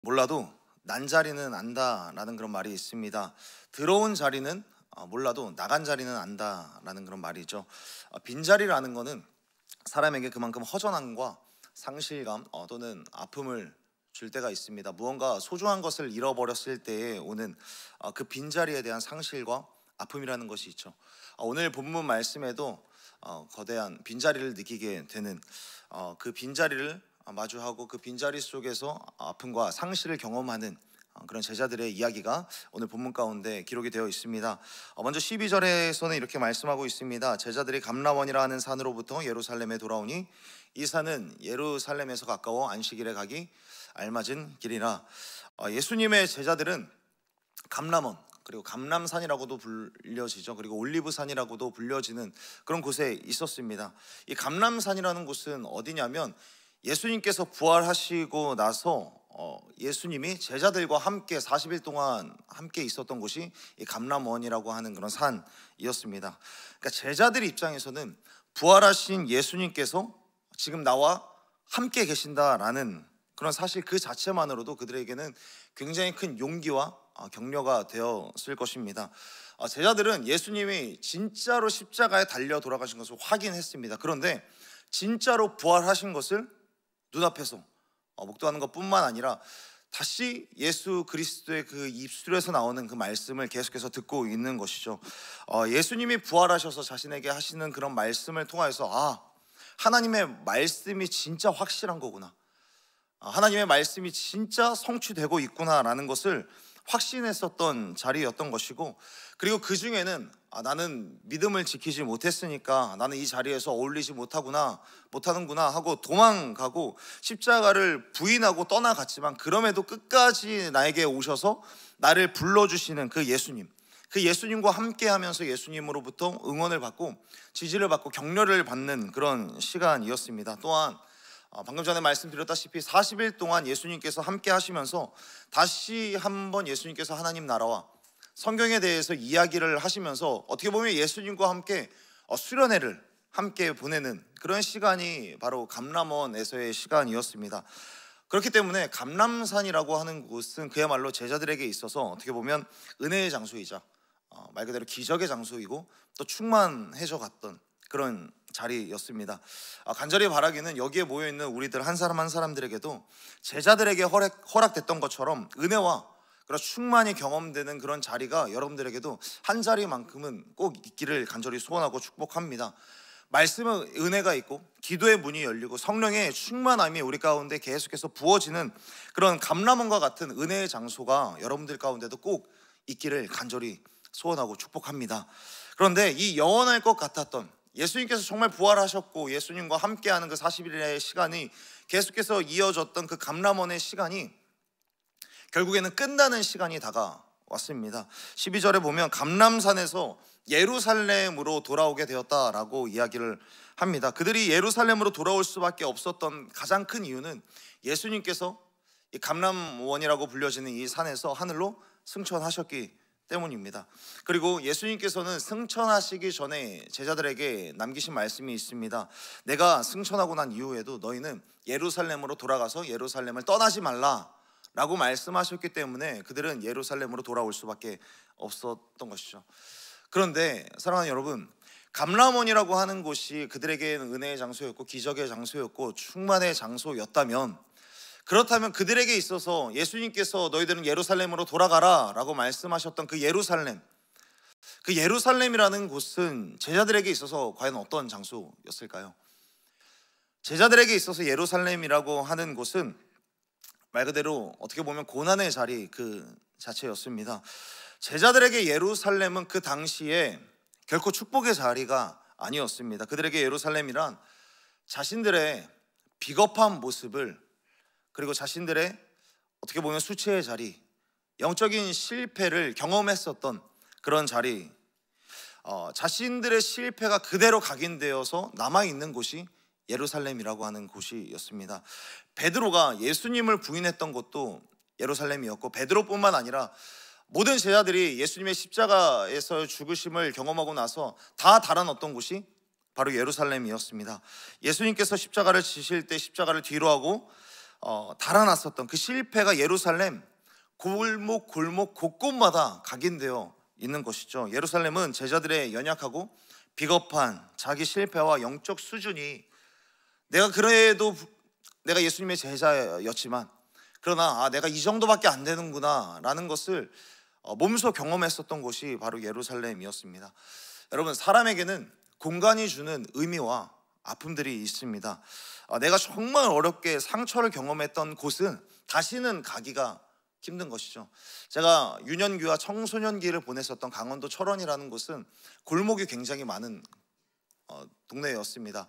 몰라도 난 자리는 안다라는 그런 말이 있습니다. 들어온 자리는 몰라도 나간 자리는 안다라는 그런 말이죠. 빈자리라는 거는 사람에게 그만큼 허전함과 상실감 또는 아픔을 줄 때가 있습니다. 무언가 소중한 것을 잃어버렸을 때에 오는 그 빈자리에 대한 상실과 아픔이라는 것이 있죠. 오늘 본문 말씀에도 거대한 빈자리를 느끼게 되는 그 빈자리를 마주하고 그 빈자리 속에서 아픔과 상실을 경험하는 그런 제자들의 이야기가 오늘 본문 가운데 기록이 되어 있습니다. 먼저 12절에서는 이렇게 말씀하고 있습니다. 제자들이 감람원이라 하는 산으로부터 예루살렘에 돌아오니 이 산은 예루살렘에서 가까워 안식일에 가기 알맞은 길이라. 예수님의 제자들은 감람원 그리고 감람산이라고도 불려지죠. 그리고 올리브산이라고도 불려지는 그런 곳에 있었습니다. 이 감람산이라는 곳은 어디냐면 예수님께서 부활하시고 나서 예수님이 제자들과 함께 40일 동안 함께 있었던 곳이 이 감람원이라고 하는 그런 산이었습니다. 그러니까 제자들 입장에서는 부활하신 예수님께서 지금 나와 함께 계신다라는 그런 사실 그 자체만으로도 그들에게는 굉장히 큰 용기와 격려가 되었을 것입니다. 제자들은 예수님이 진짜로 십자가에 달려 돌아가신 것을 확인했습니다. 그런데 진짜로 부활하신 것을 눈앞에서 목도하는 것뿐만 아니라 다시 예수 그리스도의 그 입술에서 나오는 그 말씀을 계속해서 듣고 있는 것이죠. 예수님이 부활하셔서 자신에게 하시는 그런 말씀을 통하여서 하나님의 말씀이 진짜 확실한 거구나, 하나님의 말씀이 진짜 성취되고 있구나라는 것을 확신했었던 자리였던 것이고, 그리고 그 중에는 나는 믿음을 지키지 못했으니까 나는 이 자리에서 어울리지 못하는구나 하고 도망가고 십자가를 부인하고 떠나갔지만 그럼에도 끝까지 나에게 오셔서 나를 불러주시는 그 예수님, 그 예수님과 함께하면서 예수님으로부터 응원을 받고 지지를 받고 격려를 받는 그런 시간이었습니다. 또한 방금 전에 말씀드렸다시피 40일 동안 예수님께서 함께 하시면서 다시 한번 예수님께서 하나님 나라와 성경에 대해서 이야기를 하시면서 어떻게 보면 예수님과 함께 수련회를 함께 보내는 그런 시간이 바로 감람원에서의 시간이었습니다. 그렇기 때문에 감람산이라고 하는 곳은 그야말로 제자들에게 있어서 어떻게 보면 은혜의 장소이자 말 그대로 기적의 장소이고 또 충만해져 갔던 그런 자리였습니다. 간절히 바라기는 여기에 모여있는 우리들 한 사람 한 사람들에게도 제자들에게 허락됐던 것처럼 은혜와 그런 충만히 경험되는 그런 자리가 여러분들에게도 한 자리만큼은 꼭 있기를 간절히 소원하고 축복합니다. 말씀의 은혜가 있고 기도의 문이 열리고 성령의 충만함이 우리 가운데 계속해서 부어지는 그런 감람원과 같은 은혜의 장소가 여러분들 가운데도 꼭 있기를 간절히 소원하고 축복합니다. 그런데 이 영원할 것 같았던 예수님께서 정말 부활하셨고 예수님과 함께하는 그 40일의 시간이 계속해서 이어졌던 그 감람원의 시간이 결국에는 끝나는 시간이 다가왔습니다. 12절에 보면 감람산에서 예루살렘으로 돌아오게 되었다라고 이야기를 합니다. 그들이 예루살렘으로 돌아올 수밖에 없었던 가장 큰 이유는 예수님께서 이 감람원이라고 불려지는 이 산에서 하늘로 승천하셨기 때문입니다. 그리고 예수님께서는 승천하시기 전에 제자들에게 남기신 말씀이 있습니다. 내가 승천하고 난 이후에도 너희는 예루살렘으로 돌아가서 예루살렘을 떠나지 말라 라고 말씀하셨기 때문에 그들은 예루살렘으로 돌아올 수밖에 없었던 것이죠. 그런데 사랑하는 여러분, 감람원이라고 하는 곳이 그들에게는 은혜의 장소였고 기적의 장소였고 충만의 장소였다면, 그렇다면 그들에게 있어서 예수님께서 너희들은 예루살렘으로 돌아가라 라고 말씀하셨던 그 예루살렘이라는 곳은 제자들에게 있어서 과연 어떤 장소였을까요? 제자들에게 있어서 예루살렘이라고 하는 곳은 말 그대로 어떻게 보면 고난의 자리 그 자체였습니다. 제자들에게 예루살렘은 그 당시에 결코 축복의 자리가 아니었습니다. 그들에게 예루살렘이란 자신들의 비겁한 모습을, 그리고 자신들의 어떻게 보면 수치의 자리, 영적인 실패를 경험했었던 그런 자리, 자신들의 실패가 그대로 각인되어서 남아있는 곳이 예루살렘이라고 하는 곳이었습니다. 베드로가 예수님을 부인했던 곳도 예루살렘이었고, 베드로뿐만 아니라 모든 제자들이 예수님의 십자가에서 죽으심을 경험하고 나서 다 달아났던 곳이 바로 예루살렘이었습니다. 예수님께서 십자가를 지실 때 십자가를 뒤로 하고 달아났었던 그 실패가 예루살렘 골목 골목 곳곳마다 각인되어 있는 것이죠. 예루살렘은 제자들의 연약하고 비겁한 자기 실패와 영적 수준이, 내가 그래도 내가 예수님의 제자였지만 그러나 내가 이 정도밖에 안 되는구나 라는 것을 몸소 경험했었던 곳이 바로 예루살렘이었습니다. 여러분, 사람에게는 공간이 주는 의미와 아픔들이 있습니다. 내가 정말 어렵게 상처를 경험했던 곳은 다시는 가기가 힘든 것이죠. 제가 유년기와 청소년기를 보냈었던 강원도 철원이라는 곳은 골목이 굉장히 많은 동네였습니다.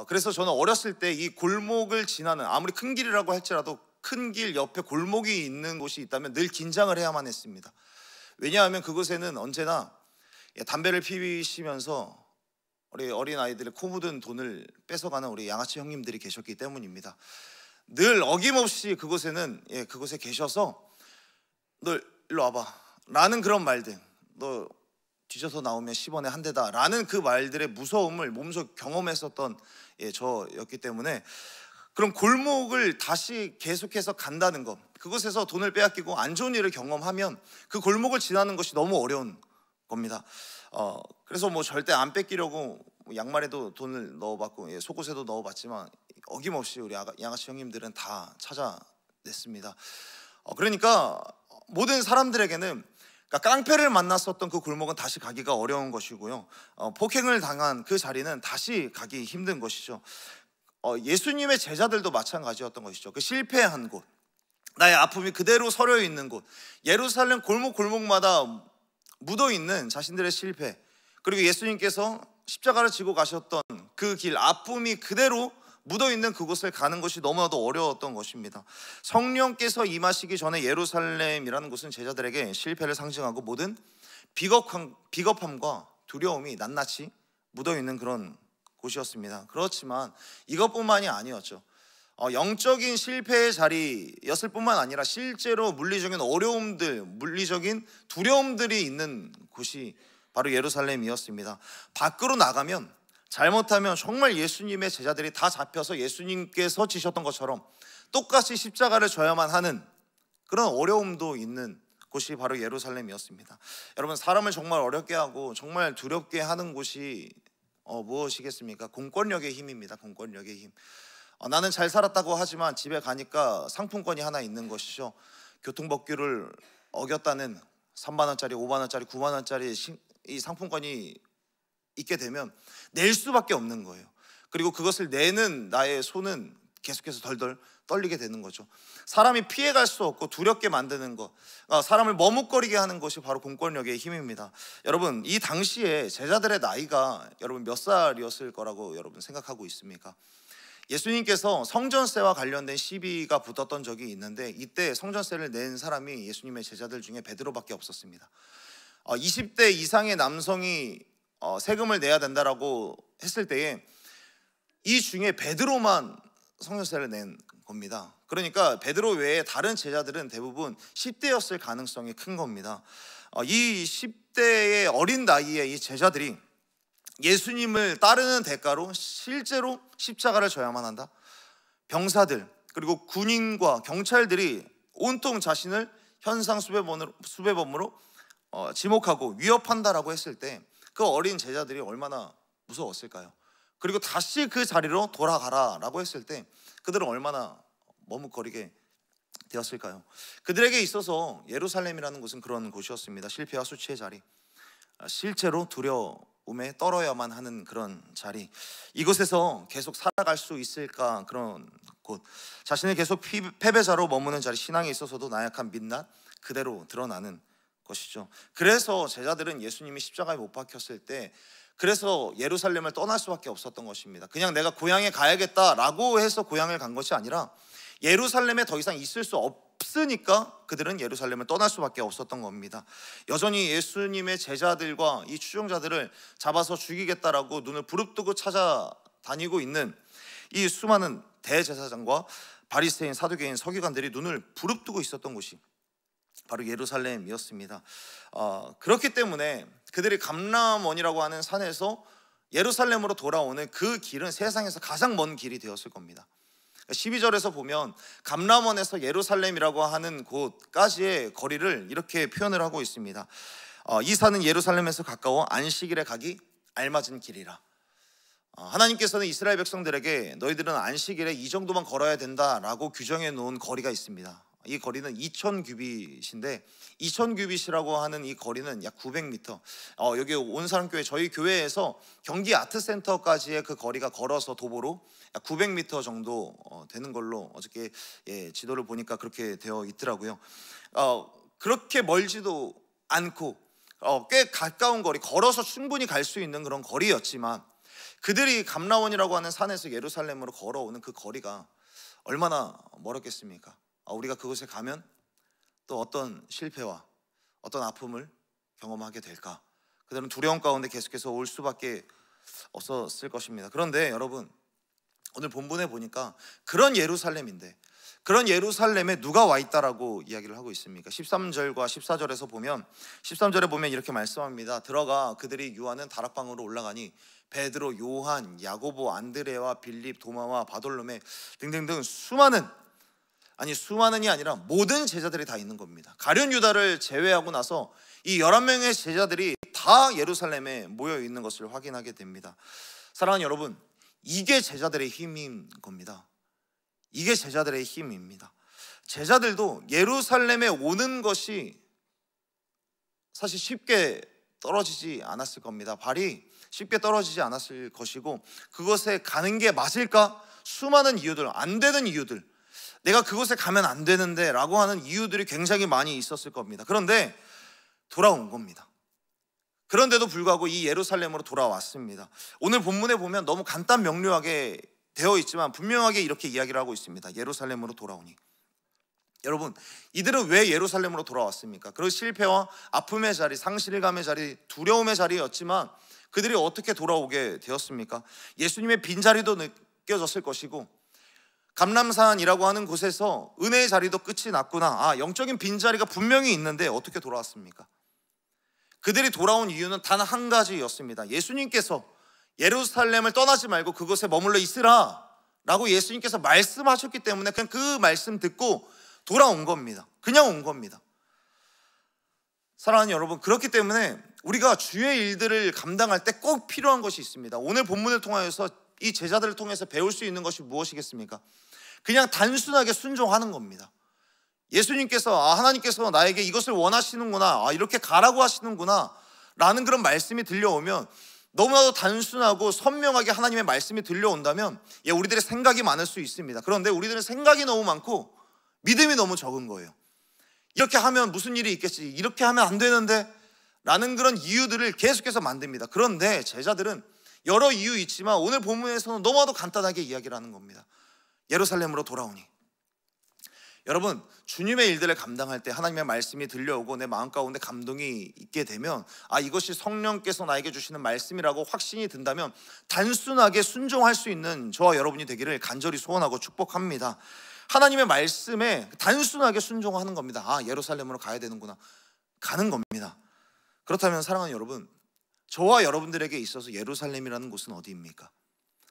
그래서 저는 어렸을 때 이 골목을 지나는, 아무리 큰 길이라고 할지라도 큰 길 옆에 골목이 있는 곳이 있다면 늘 긴장을 해야만 했습니다. 왜냐하면 그곳에는 언제나 담배를 피우시면서 우리 어린 아이들의 코 묻은 돈을 뺏어가는 우리 양아치 형님들이 계셨기 때문입니다. 늘 어김없이 그곳에는 그곳에 계셔서 너 일로 와봐 라는 그런 말들, 너 뒤져서 나오면 10원에 한 대다 라는 그 말들의 무서움을 몸소 경험했었던 저였기 때문에 그럼 골목을 다시 계속해서 간다는 것, 그곳에서 돈을 빼앗기고 안 좋은 일을 경험하면 그 골목을 지나는 것이 너무 어려운 겁니다. 그래서 뭐 절대 안 뺏기려고 양말에도 돈을 넣어봤고 속옷에도 넣어봤지만 어김없이 우리 양아치 형님들은 다 찾아냈습니다. 그러니까 모든 사람들에게는, 그러니까 깡패를 만났었던 그 골목은 다시 가기가 어려운 것이고요, 폭행을 당한 그 자리는 다시 가기 힘든 것이죠. 예수님의 제자들도 마찬가지였던 것이죠. 그 실패한 곳, 나의 아픔이 그대로 서려 있는 곳, 예루살렘 골목골목마다 묻어있는 자신들의 실패, 그리고 예수님께서 십자가를 지고 가셨던 그 길, 아픔이 그대로 묻어있는 그곳을 가는 것이 너무나도 어려웠던 것입니다. 성령께서 임하시기 전에 예루살렘이라는 곳은 제자들에게 실패를 상징하고 모든 비겁함과 두려움이 낱낱이 묻어있는 그런 곳이었습니다. 그렇지만 이것뿐만이 아니었죠. 영적인 실패의 자리였을 뿐만 아니라 실제로 물리적인 어려움들, 물리적인 두려움들이 있는 곳이 바로 예루살렘이었습니다. 밖으로 나가면 잘못하면 정말 예수님의 제자들이 다 잡혀서 예수님께서 지셨던 것처럼 똑같이 십자가를 져야만 하는 그런 어려움도 있는 곳이 바로 예루살렘이었습니다. 여러분, 사람을 정말 어렵게 하고 정말 두렵게 하는 곳이 무엇이겠습니까? 공권력의 힘입니다. 공권력의 힘. 나는 잘 살았다고 하지만 집에 가니까 상품권이 하나 있는 것이죠. 교통법규를 어겼다는 3만 원짜리, 5만 원짜리, 9만 원짜리 이 상품권이 있게 되면 낼 수밖에 없는 거예요. 그리고 그것을 내는 나의 손은 계속해서 덜덜 떨리게 되는 거죠. 사람이 피해갈 수 없고 두렵게 만드는 것, 사람을 머뭇거리게 하는 것이 바로 공권력의 힘입니다. 여러분, 이 당시에 제자들의 나이가 여러분 몇 살이었을 거라고 여러분 생각하고 있습니까? 예수님께서 성전세와 관련된 시비가 붙었던 적이 있는데 이때 성전세를 낸 사람이 예수님의 제자들 중에 베드로밖에 없었습니다. 20대 이상의 남성이 세금을 내야 된다라고 했을 때에 이 중에 베드로만 성전세를 낸 겁니다. 그러니까 베드로 외에 다른 제자들은 대부분 10대였을 가능성이 큰 겁니다. 이 10대의 어린 나이에 이 제자들이 예수님을 따르는 대가로 실제로 십자가를 져야만 한다. 병사들 그리고 군인과 경찰들이 온통 자신을 현상 수배범으로 지목하고 위협한다라고 했을 때 그 어린 제자들이 얼마나 무서웠을까요? 그리고 다시 그 자리로 돌아가라라고 했을 때 그들은 얼마나 머뭇거리게 되었을까요? 그들에게 있어서 예루살렘이라는 곳은 그런 곳이었습니다. 실패와 수치의 자리, 실제로 두려움에 떨어야만 하는 그런 자리, 이곳에서 계속 살아갈 수 있을까, 그런 곳, 자신을 계속 패배자로 머무는 자리, 신앙에 있어서도 나약한 민낯 그대로 드러나는 것이죠. 그래서 제자들은 예수님이 십자가에 못 박혔을 때 그래서 예루살렘을 떠날 수밖에 없었던 것입니다. 그냥 내가 고향에 가야겠다라고 해서 고향을 간 것이 아니라 예루살렘에 더 이상 있을 수 없으니까 그들은 예루살렘을 떠날 수밖에 없었던 겁니다. 여전히 예수님의 제자들과 이 추종자들을 잡아서 죽이겠다라고 눈을 부릅뜨고 찾아다니고 있는 이 수많은 대제사장과 바리새인, 사두개인, 서기관들이 눈을 부릅뜨고 있었던 곳이 바로 예루살렘이었습니다. 그렇기 때문에 그들이 감람원이라고 하는 산에서 예루살렘으로 돌아오는 그 길은 세상에서 가장 먼 길이 되었을 겁니다. 12절에서 보면 감람원에서 예루살렘이라고 하는 곳까지의 거리를 이렇게 표현을 하고 있습니다. 이 산은 예루살렘에서 가까워 안식일에 가기 알맞은 길이라. 하나님께서는 이스라엘 백성들에게 너희들은 안식일에 이 정도만 걸어야 된다라고 규정해 놓은 거리가 있습니다. 이 거리는 2000규빗인데 2000규빗이라고 하는 이 거리는 약 900m. 여기 온사람교회 저희 교회에서 경기 아트센터까지의 그 거리가 걸어서 도보로 약 900m 정도 되는 걸로 어저께 지도를 보니까 그렇게 되어 있더라고요. 그렇게 멀지도 않고 꽤 가까운 거리, 걸어서 충분히 갈 수 있는 그런 거리였지만 그들이 감람원이라고 하는 산에서 예루살렘으로 걸어오는 그 거리가 얼마나 멀었겠습니까? 우리가 그곳에 가면 또 어떤 실패와 어떤 아픔을 경험하게 될까? 그들은 두려움 가운데 계속해서 올 수밖에 없었을 것입니다. 그런데 여러분, 오늘 본문에 보니까 그런 예루살렘인데 그런 예루살렘에 누가 와 있다라고 이야기를 하고 있습니까? 13절과 14절에서 보면 13절에 보면 이렇게 말씀합니다. 들어가 그들이 유하는 다락방으로 올라가니 베드로, 요한, 야고보, 안드레와 빌립, 도마와 바돌로메 등등등 수많은이 아니라 모든 제자들이 다 있는 겁니다. 가룟 유다를 제외하고 나서 이 11명의 제자들이 다 예루살렘에 모여 있는 것을 확인하게 됩니다. 사랑하는 여러분, 이게 제자들의 힘인 겁니다. 이게 제자들의 힘입니다. 제자들도 예루살렘에 오는 것이 사실 쉽게 떨어지지 않았을 겁니다. 발이 쉽게 떨어지지 않았을 것이고, 그것에 가는 게 맞을까? 수많은 이유들, 안 되는 이유들, 내가 그곳에 가면 안 되는데 라고 하는 이유들이 굉장히 많이 있었을 겁니다. 그런데 돌아온 겁니다. 그런데도 불구하고 이 예루살렘으로 돌아왔습니다. 오늘 본문에 보면 너무 간단 명료하게 되어 있지만 분명하게 이렇게 이야기를 하고 있습니다. 예루살렘으로 돌아오니. 여러분, 이들은 왜 예루살렘으로 돌아왔습니까? 그 실패와 아픔의 자리, 상실감의 자리, 두려움의 자리였지만 그들이 어떻게 돌아오게 되었습니까? 예수님의 빈자리도 느껴졌을 것이고, 감람산이라고 하는 곳에서 은혜의 자리도 끝이 났구나, 영적인 빈자리가 분명히 있는데 어떻게 돌아왔습니까? 그들이 돌아온 이유는 단 한 가지였습니다. 예수님께서 예루살렘을 떠나지 말고 그곳에 머물러 있으라 라고 예수님께서 말씀하셨기 때문에 그냥 그 말씀 듣고 돌아온 겁니다. 그냥 온 겁니다. 사랑하는 여러분, 그렇기 때문에 우리가 주의 일들을 감당할 때 꼭 필요한 것이 있습니다. 오늘 본문을 통하여서 이 제자들을 통해서 배울 수 있는 것이 무엇이겠습니까? 그냥 단순하게 순종하는 겁니다. 예수님께서 하나님께서 나에게 이것을 원하시는구나, 이렇게 가라고 하시는구나 라는 그런 말씀이 들려오면, 너무나도 단순하고 선명하게 하나님의 말씀이 들려온다면 우리들의 생각이 많을 수 있습니다. 그런데 우리들은 생각이 너무 많고 믿음이 너무 적은 거예요. 이렇게 하면 무슨 일이 있겠지, 이렇게 하면 안 되는데 라는 그런 이유들을 계속해서 만듭니다. 그런데 제자들은 여러 이유 있지만 오늘 본문에서는 너무나도 간단하게 이야기를 하는 겁니다. 예루살렘으로 돌아오니. 여러분, 주님의 일들을 감당할 때 하나님의 말씀이 들려오고 내 마음 가운데 감동이 있게 되면, 이것이 성령께서 나에게 주시는 말씀이라고 확신이 든다면 단순하게 순종할 수 있는 저와 여러분이 되기를 간절히 소원하고 축복합니다. 하나님의 말씀에 단순하게 순종하는 겁니다. 예루살렘으로 가야 되는구나, 가는 겁니다. 그렇다면 사랑하는 여러분, 저와 여러분들에게 있어서 예루살렘이라는 곳은 어디입니까?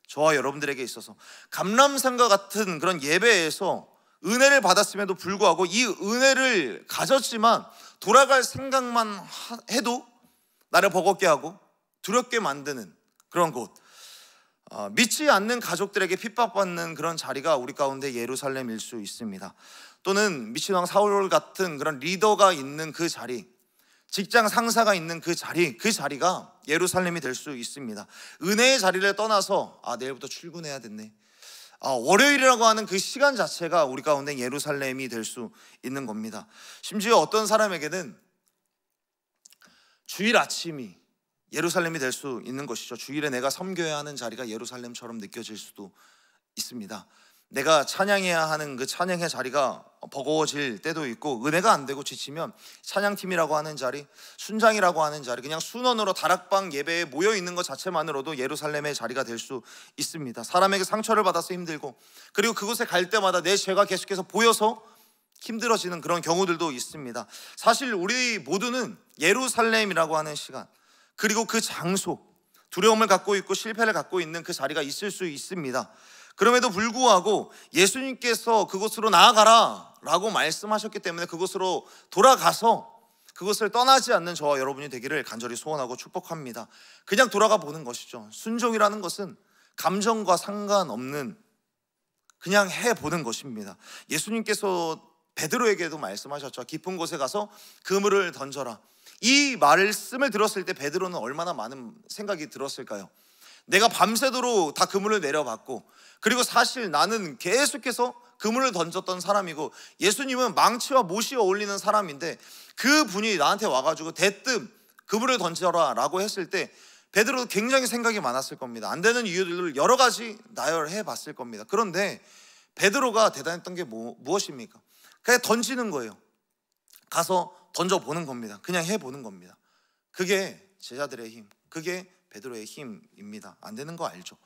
저와 여러분들에게 있어서 감람산과 같은 그런 예배에서 은혜를 받았음에도 불구하고 이 은혜를 가졌지만 돌아갈 생각만 해도 나를 버겁게 하고 두렵게 만드는 그런 곳, 믿지 않는 가족들에게 핍박받는 그런 자리가 우리 가운데 예루살렘일 수 있습니다. 또는 미친왕 사울 같은 그런 리더가 있는 그 자리, 직장 상사가 있는 그 자리가 예루살렘이 될 수 있습니다. 은혜의 자리를 떠나서 내일부터 출근해야 됐네, 월요일이라고 하는 그 시간 자체가 우리 가운데 예루살렘이 될 수 있는 겁니다. 심지어 어떤 사람에게는 주일 아침이 예루살렘이 될 수 있는 것이죠. 주일에 내가 섬겨야 하는 자리가 예루살렘처럼 느껴질 수도 있습니다. 내가 찬양해야 하는 그 찬양의 자리가 버거워질 때도 있고, 은혜가 안 되고 지치면 찬양팀이라고 하는 자리, 순장이라고 하는 자리, 그냥 순원으로 다락방 예배에 모여 있는 것 자체만으로도 예루살렘의 자리가 될 수 있습니다. 사람에게 상처를 받아서 힘들고, 그리고 그곳에 갈 때마다 내 죄가 계속해서 보여서 힘들어지는 그런 경우들도 있습니다. 사실 우리 모두는 예루살렘이라고 하는 시간, 그리고 그 장소, 두려움을 갖고 있고 실패를 갖고 있는 그 자리가 있을 수 있습니다. 그럼에도 불구하고 예수님께서 그곳으로 나아가라 라고 말씀하셨기 때문에 그곳으로 돌아가서 그것을 떠나지 않는 저와 여러분이 되기를 간절히 소원하고 축복합니다. 그냥 돌아가 보는 것이죠. 순종이라는 것은 감정과 상관없는 그냥 해보는 것입니다. 예수님께서 베드로에게도 말씀하셨죠. 깊은 곳에 가서 그물을 던져라. 이 말씀을 들었을 때 베드로는 얼마나 많은 생각이 들었을까요? 내가 밤새도록 다 그물을 내려봤고, 그리고 사실 나는 계속해서 그물을 던졌던 사람이고, 예수님은 망치와 못이 어울리는 사람인데 그 분이 나한테 와가지고 대뜸 그물을 던져라 라고 했을 때 베드로도 굉장히 생각이 많았을 겁니다. 안 되는 이유들을 여러 가지 나열해 봤을 겁니다. 그런데 베드로가 대단했던 게 무엇입니까? 그냥 던지는 거예요. 가서 던져보는 겁니다. 그냥 해보는 겁니다. 그게 제자들의 힘, 그게 베드로의 힘입니다. 안 되는 거 알죠?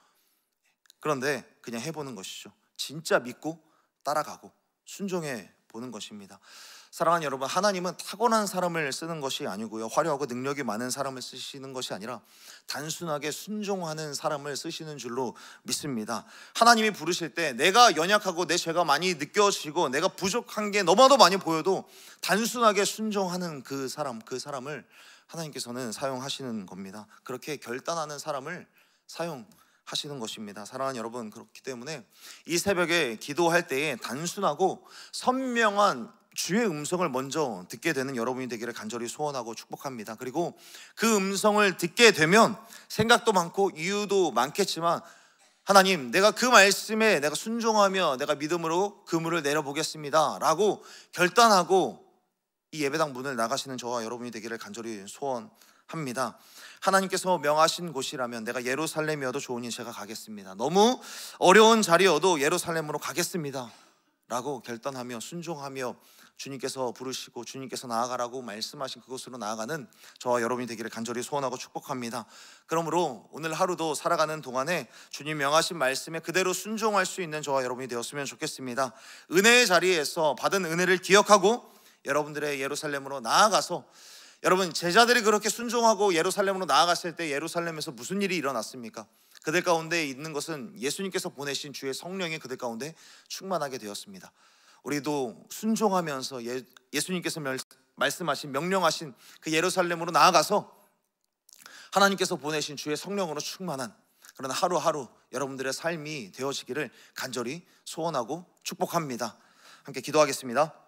그런데 그냥 해보는 것이죠. 진짜 믿고 따라가고 순종해 보는 것입니다. 사랑하는 여러분, 하나님은 타고난 사람을 쓰는 것이 아니고요, 화려하고 능력이 많은 사람을 쓰시는 것이 아니라 단순하게 순종하는 사람을 쓰시는 줄로 믿습니다. 하나님이 부르실 때 내가 연약하고 내 죄가 많이 느껴지고 내가 부족한 게 너무나도 많이 보여도 단순하게 순종하는 그 사람을 하나님께서는 사용하시는 겁니다. 그렇게 결단하는 사람을 사용하시는 것입니다. 사랑하는 여러분, 그렇기 때문에 이 새벽에 기도할 때에 단순하고 선명한 주의 음성을 먼저 듣게 되는 여러분이 되기를 간절히 소원하고 축복합니다. 그리고 그 음성을 듣게 되면 생각도 많고 이유도 많겠지만, 하나님, 내가 그 말씀에 내가 순종하며 내가 믿음으로 그물을 내려보겠습니다 라고 결단하고 이 예배당 문을 나가시는 저와 여러분이 되기를 간절히 소원합니다. 하나님께서 명하신 곳이라면 내가 예루살렘이어도 좋으니 제가 가겠습니다. 너무 어려운 자리여도 예루살렘으로 가겠습니다 라고 결단하며 순종하며 주님께서 부르시고 주님께서 나아가라고 말씀하신 그곳으로 나아가는 저와 여러분이 되기를 간절히 소원하고 축복합니다. 그러므로 오늘 하루도 살아가는 동안에 주님 명하신 말씀에 그대로 순종할 수 있는 저와 여러분이 되었으면 좋겠습니다. 은혜의 자리에서 받은 은혜를 기억하고 여러분들의 예루살렘으로 나아가서, 여러분, 제자들이 그렇게 순종하고 예루살렘으로 나아갔을 때 예루살렘에서 무슨 일이 일어났습니까? 그들 가운데 있는 것은 예수님께서 보내신 주의 성령이 그들 가운데 충만하게 되었습니다. 우리도 순종하면서 예수님께서 말씀하신, 명령하신 그 예루살렘으로 나아가서 하나님께서 보내신 주의 성령으로 충만한 그런 하루하루 여러분들의 삶이 되어지기를 간절히 소원하고 축복합니다. 함께 기도하겠습니다.